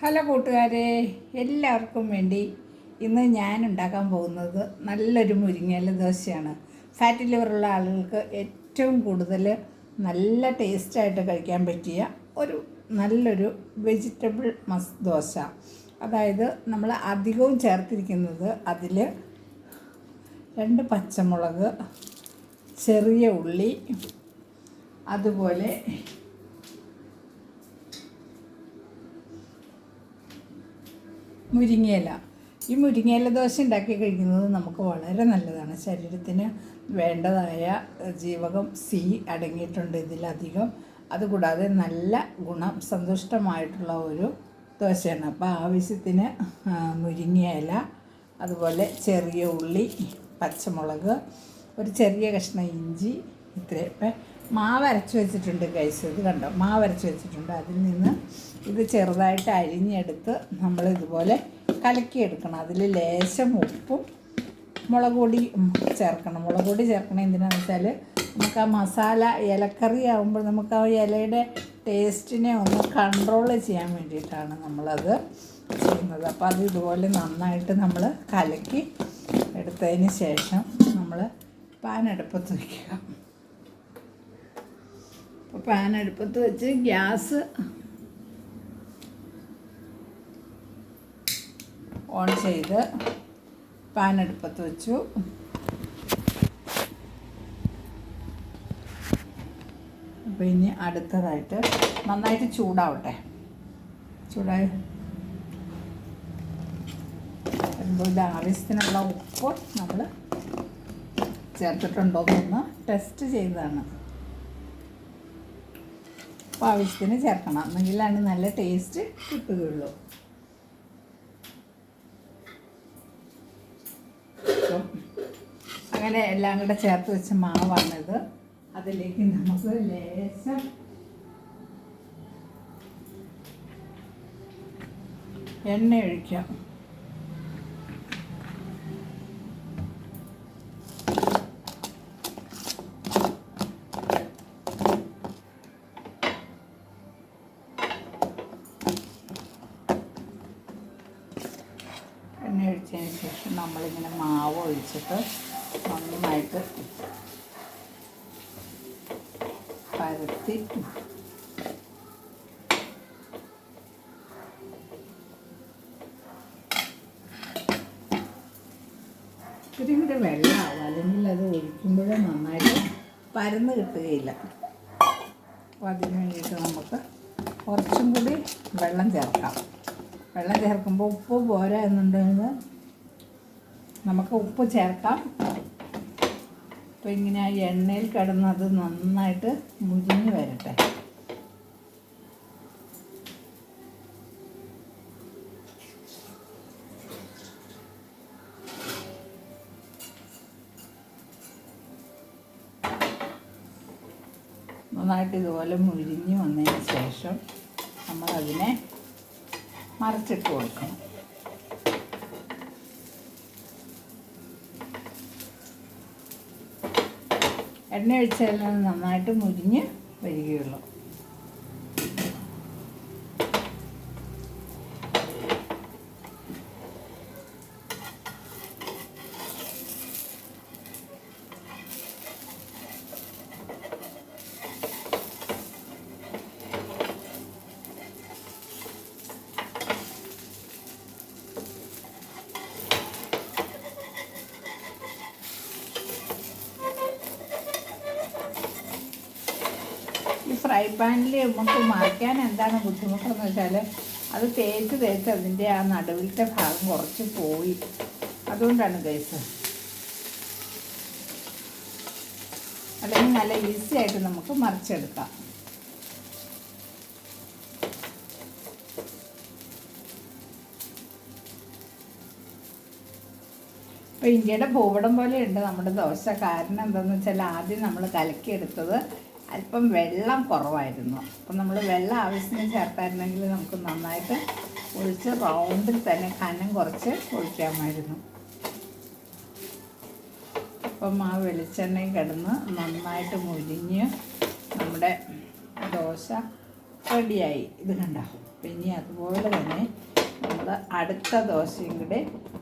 Hello കൂട്ടുകാരെ, എല്ലാവർക്കും വേണ്ടി ഇന്ന് ഞാൻ ഉണ്ടാക്കാൻ പോകുന്നത് നല്ലൊരു മുരിങ്ങയില ദോശയാണ്. ഫാറ്റ് ലിവറുള്ള ആളുകൾക്ക് ഏറ്റവും കൂടുതൽ നല്ല ടേസ്റ്റായിട്ട് കഴിക്കാൻ പറ്റിയ ഒരു നല്ലൊരു വെജിറ്റബിൾ ദോശ. അതായത് നമ്മൾ അധികവും ചേർത്തിരിക്കുന്നത് അതിൽ 2 പച്ചമുളക്, ചെറിയ ഉള്ളി, അതുപോലെ മുരിങ്ങയില. ഈ മുരിങ്ങയില ദോശ ഉണ്ടാക്കി കഴിക്കുന്നത് നമുക്ക് വളരെ നല്ലതാണ്. ശരീരത്തിന് വേണ്ടതായ ജീവകം സി അടങ്ങിയിട്ടുണ്ട് ഇതിലധികം. അതുകൂടാതെ നല്ല സന്തുഷ്ടമായിട്ടുള്ള ഒരു ദോശയാണ്. അപ്പോൾ ആവശ്യത്തിന് മുരിങ്ങയില, അതുപോലെ ചെറിയ ഉള്ളി, പച്ചമുളക്, ഒരു ചെറിയ കഷ്ണം ഇഞ്ചി, ഇത്രയും. ഇപ്പം മാവ് അരച്ച് വെച്ചിട്ടുണ്ട് ഗൈസ്. ഇത് കണ്ടോ, മാവ് അരച്ച് വെച്ചിട്ടുണ്ട്. അതിൽ നിന്ന് ഇത് ചെറുതായിട്ട് അരിഞ്ഞെടുത്ത് നമ്മളിതുപോലെ കലക്കിയെടുക്കണം. അതിൽ ലേശം ഉപ്പും മുളക് പൊടി ചേർക്കണം. മുളക് പൊടി ചേർക്കണം എന്തിനാണെന്ന് വെച്ചാൽ നമുക്ക് ആ മസാല ഇലക്കറി ആകുമ്പോൾ നമുക്ക് ആ ഇലയുടെ ടേസ്റ്റിനെ ഒന്ന് കൺട്രോൾ ചെയ്യാൻ വേണ്ടിയിട്ടാണ് നമ്മളത് ചെയ്യുന്നത്. അപ്പോൾ അത് ഇതുപോലെ നന്നായിട്ട് നമ്മൾ കലക്കി എടുത്തതിന് ശേഷം നമ്മൾ പാൻ അടുപ്പത്ത് വയ്ക്കുക. അപ്പോൾ പാൻ അടുപ്പത്ത് വെച്ച് ഗ്യാസ് ഓൺ ചെയ്ത് പാൻ അടുപ്പത്ത് വെച്ചു. അപ്പോൾ ഇനി അടുത്തതായിട്ട് നന്നായിട്ട് ചൂടാവട്ടെ. ചൂടായി വരുമ്പോൾ ഇത് ആവശ്യത്തിനുള്ള ഉപ്പ് നമ്മൾ ചേർത്തിട്ടുണ്ടോയെന്നൊന്ന് ടെസ്റ്റ് ചെയ്തതാണ്. അപ്പോൾ ആവശ്യത്തിന് ചേർക്കണം, എന്നെങ്കിലാണ് നല്ല ടേസ്റ്റ് കിട്ടുകയുള്ളൂ. അങ്ങനെ എല്ലാം കൂടെ ചേർത്ത് വെച്ച മാവാണിത്. അതിലേക്ക് നമുക്ക് ലേശം എണ്ണ ഒഴിക്കാം. എണ്ണ ഒഴിച്ചതിന് ശേഷം നമ്മളിങ്ങനെ മാവ് ഒഴിച്ചിട്ട് നന്നായിട്ട് പരത്തി ഇത്തിരി കൂടെ വെള്ളമാവും, അല്ലെങ്കിൽ അത് ഒഴിക്കുമ്പോൾ നന്നായിട്ട് പരന്ന് കിട്ടുകയില്ല. അപ്പോൾ അതിന് വേണ്ടിയിട്ട് നമുക്ക് കുറച്ചും കൂടി വെള്ളം ചേർക്കാം. വെള്ളം ചേർക്കുമ്പോൾ ഉപ്പ് പോരാ എന്നുണ്ടെങ്കിൽ നമുക്ക് ഉപ്പ് ചേർക്കാം. അപ്പോൾ ഇങ്ങനെ ആ എണ്ണയിൽ കിടന്നത് നന്നായിട്ട് മുരിഞ്ഞ് വരട്ടെ. നന്നായിട്ട് ഇതുപോലെ മുരിഞ്ഞ് വന്നതിന് ശേഷം നമ്മളതിനെ മറിച്ചിട്ട് കൊടുക്കണം. എണ്ണ ഒഴിച്ചാൽ നന്നായിട്ട് മുരിഞ്ഞ് വരികയുള്ളൂ. ഫ്രൈ പാനിൽ നമുക്ക് മറിക്കാൻ എന്താണ് ബുദ്ധിമുട്ടെന്ന് വെച്ചാൽ അത് തേച്ച് അതിൻ്റെ ആ നടുവിലത്തെ ഭാഗം കുറച്ച് പോയി. അതുകൊണ്ടാണ് ഗൈസ്. അല്ലെങ്കിൽ നല്ല ഈസി ആയിട്ട് നമുക്ക് മറിച്ചെടുക്കാം. അപ്പോൾ ഇന്ത്യയുടെ ഭൂപടം പോലെയുണ്ട് നമ്മുടെ ദോശ. കാരണം എന്താണെന്ന് വെച്ചാൽ ആദ്യം നമ്മൾ കലക്കിയെടുത്തത് അല്പം വെള്ളം കുറവായിരുന്നു. അപ്പം നമ്മൾ വെള്ളം ആവശ്യത്തിന് ചേർത്തായിരുന്നെങ്കിൽ നമുക്ക് നന്നായിട്ട് ഒഴിച്ച് റൗണ്ടിൽ തന്നെ കനം കുറച്ച് ഒഴിക്കാമായിരുന്നു. അപ്പം ആ വെളിച്ചെണ്ണയിൽ കിടന്ന് നന്നായിട്ട് മുരിഞ്ഞ് നമ്മുടെ ദോശ റെഡിയായി. ഇത് കണ്ടോ, ഇനി അതുപോലെ തന്നെ നമ്മൾ അടുത്ത ദോശയും കൂടെ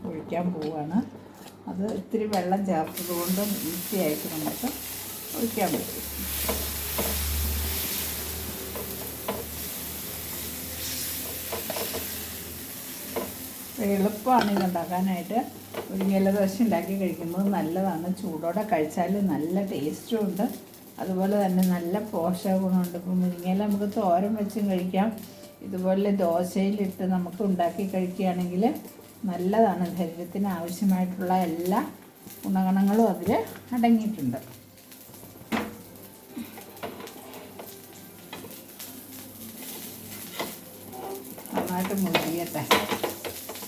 ഒഴിക്കാൻ പോവുകയാണ്. അത് ഇത്തിരി വെള്ളം ചേർത്തത് കൊണ്ടും ഈസിയായിട്ട് നമുക്ക് ഒഴിക്കാൻ പറ്റും. എളുപ്പമാണ് ഇതുണ്ടാക്കാനായിട്ട്. മുരിങ്ങയില ദോശ ഉണ്ടാക്കി കഴിക്കുന്നത് നല്ലതാണ്. ചൂടോടെ കഴിച്ചാൽ നല്ല ടേസ്റ്റും ഉണ്ട്, അതുപോലെ തന്നെ നല്ല പോഷക ഗുണമുണ്ട്. ഇപ്പോൾ മുരിങ്ങയില നമുക്ക് തോരൻ വെച്ചും കഴിക്കാം, ഇതുപോലെ ദോശയിലിട്ട് നമുക്ക് ഉണ്ടാക്കി കഴിക്കുകയാണെങ്കിൽ നല്ലതാണ്. ശരീരത്തിന് ആവശ്യമായിട്ടുള്ള എല്ലാ ഗുണഗണങ്ങളും അതിൽ അടങ്ങിയിട്ടുണ്ട്. നന്നായിട്ട് മുരിയട്ടെ.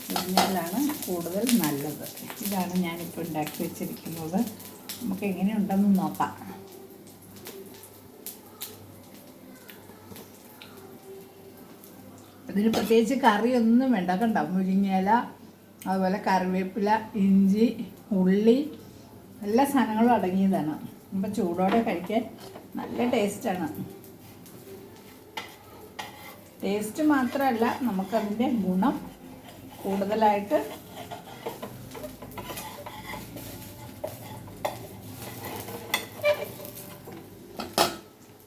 മുരിഞ്ഞാലാണ് കൂടുതൽ നല്ലത്. ഇതാണ് ഞാനിപ്പോൾ ഉണ്ടാക്കി വെച്ചിരിക്കുന്നത്. നമുക്ക് എങ്ങനെയുണ്ടെന്ന് നോക്കാം. ഇതിന് പ്രത്യേകിച്ച് കറിയൊന്നും വേണ്ട. കണ്ടോ, മുരിങ്ങയില, അതുപോലെ കറിവേപ്പില, ഇഞ്ചി, ഉള്ളി, എല്ലാ സാധനങ്ങളും അടങ്ങിയതാണ്. അപ്പം ചൂടോടെ കഴിക്കാൻ നല്ല ടേസ്റ്റാണ്. ടേസ്റ്റ് മാത്രമല്ല, നമുക്കതിൻ്റെ ഗുണം കൂടുതലായിട്ട്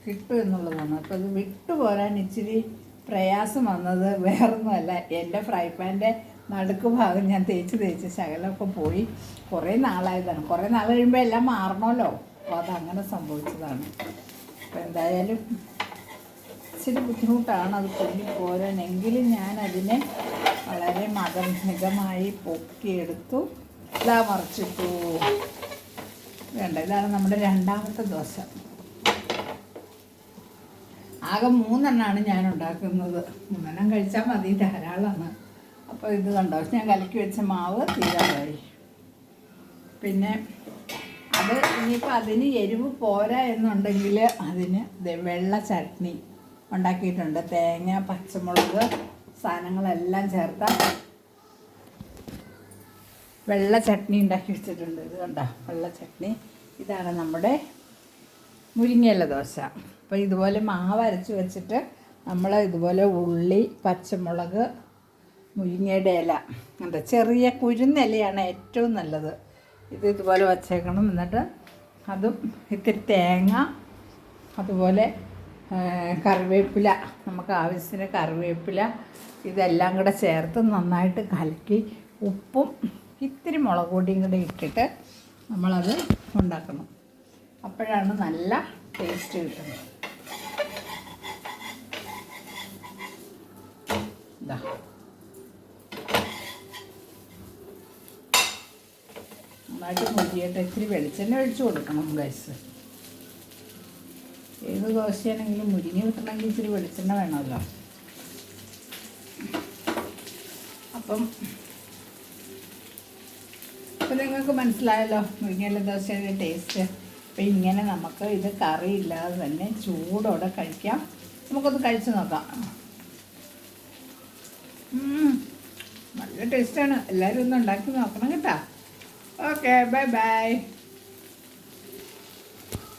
കിട്ടും എന്നുള്ളതാണ്. അപ്പോൾ ഇത് വിട്ടുപോരാൻ ഇച്ചിരി പ്രയാസം വന്നത് വേറൊന്നുമല്ല, എൻ്റെ ഫ്രൈ പാൻ്റെ നടുക്ക് ഭാഗം ഞാൻ തേച്ച് ശകലമൊക്കെ പോയി. കുറേ നാളായതാണ്. കുറേ നാൾ കഴിയുമ്പോൾ എല്ലാം മാറണമല്ലോ, അപ്പോൾ അതങ്ങനെ സംഭവിച്ചതാണ്. അപ്പോൾ എന്തായാലും ഇച്ചിരി ബുദ്ധിമുട്ടാണ് അത് പൊങ്ങി പോരാനെങ്കിലും ഞാനതിനെ വളരെ മതമിതമായി പൊക്കിയെടുത്തു. ഇതാ മറിച്ചിട്ടു. വേണ്ട, ഇതാണ് നമ്മുടെ രണ്ടാമത്തെ ദോശ. ആകെ 3 എണ്ണമാണ് ഞാൻ ഉണ്ടാക്കുന്നത്. 3 എണ്ണം കഴിച്ചാൽ മതി, ധാരാളമാണ്. അപ്പോൾ ഇത് കണ്ടോ, ഞാൻ കലക്കി വെച്ച മാവ് തീരാറായി. പിന്നെ അത് ഇനിയിപ്പോൾ അതിന് എരിവ് പോരാ എന്നുണ്ടെങ്കിൽ അതിന് വെള്ള ചട്നി ഉണ്ടാക്കിയിട്ടുണ്ട്. തേങ്ങ, പച്ചമുളക്, സാധനങ്ങളെല്ലാം ചേർത്ത വെള്ള ചട്നി ഉണ്ടാക്കി വെച്ചിട്ടുണ്ട്. ഇത് കണ്ടോ, വെള്ള ചട്നി. ഇതാണ് നമ്മുടെ മുരിങ്ങയില ദോശ. അപ്പോൾ ഇതുപോലെ മാവ് അരച്ച് വെച്ചിട്ട് നമ്മൾ ഇതുപോലെ ഉള്ളി, പച്ചമുളക്, മുരിങ്ങയുടെ ഇല, എന്താ ചെറിയ കുരുന്നിലയാണ് ഏറ്റവും നല്ലത്. ഇതുപോലെ വച്ചേക്കണം. എന്നിട്ട് അതും ഇത്തിരി തേങ്ങ, അതുപോലെ കറിവേപ്പില, നമുക്ക് ആവശ്യത്തിന് കറിവേപ്പില, ഇതെല്ലാം കൂടെ ചേർത്ത് നന്നായിട്ട് കലക്കി ഉപ്പും ഇത്തിരി മുളക് പൊടിയും കൂടെ ഇട്ടിട്ട് നമ്മളത് ഉണ്ടാക്കണം. അപ്പോഴാണ് നല്ല ടേസ്റ്റ് കിട്ടുന്നത്. ഇതാ നന്നായിട്ട് മുരിയട്ടെ. ഇത്തിരി വെളിച്ചെണ്ണ ഒഴിച്ച് കൊടുക്കണം ഗൈസ്. ഏത് ദോശയാണെങ്കിലും മുരിഞ്ഞ് കിട്ടണമെങ്കിൽ ഇച്ചിരി വെളിച്ചെണ്ണ വേണമല്ലോ. അപ്പം നിങ്ങൾക്ക് മനസ്സിലായല്ലോ മുരിങ്ങയില ദോശയുടെ ടേസ്റ്റ്. അപ്പം ഇങ്ങനെ നമുക്ക് ഇത് കറി ഇല്ലാതെ തന്നെ ചൂടോടെ കഴിക്കാം. നമുക്കൊന്ന് കഴിച്ച് നോക്കാം. നല്ല ടേസ്റ്റാണ്. എല്ലാവരും ഒന്ന് ഉണ്ടാക്കി നോക്കണം കേട്ടോ. Okay, bye bye.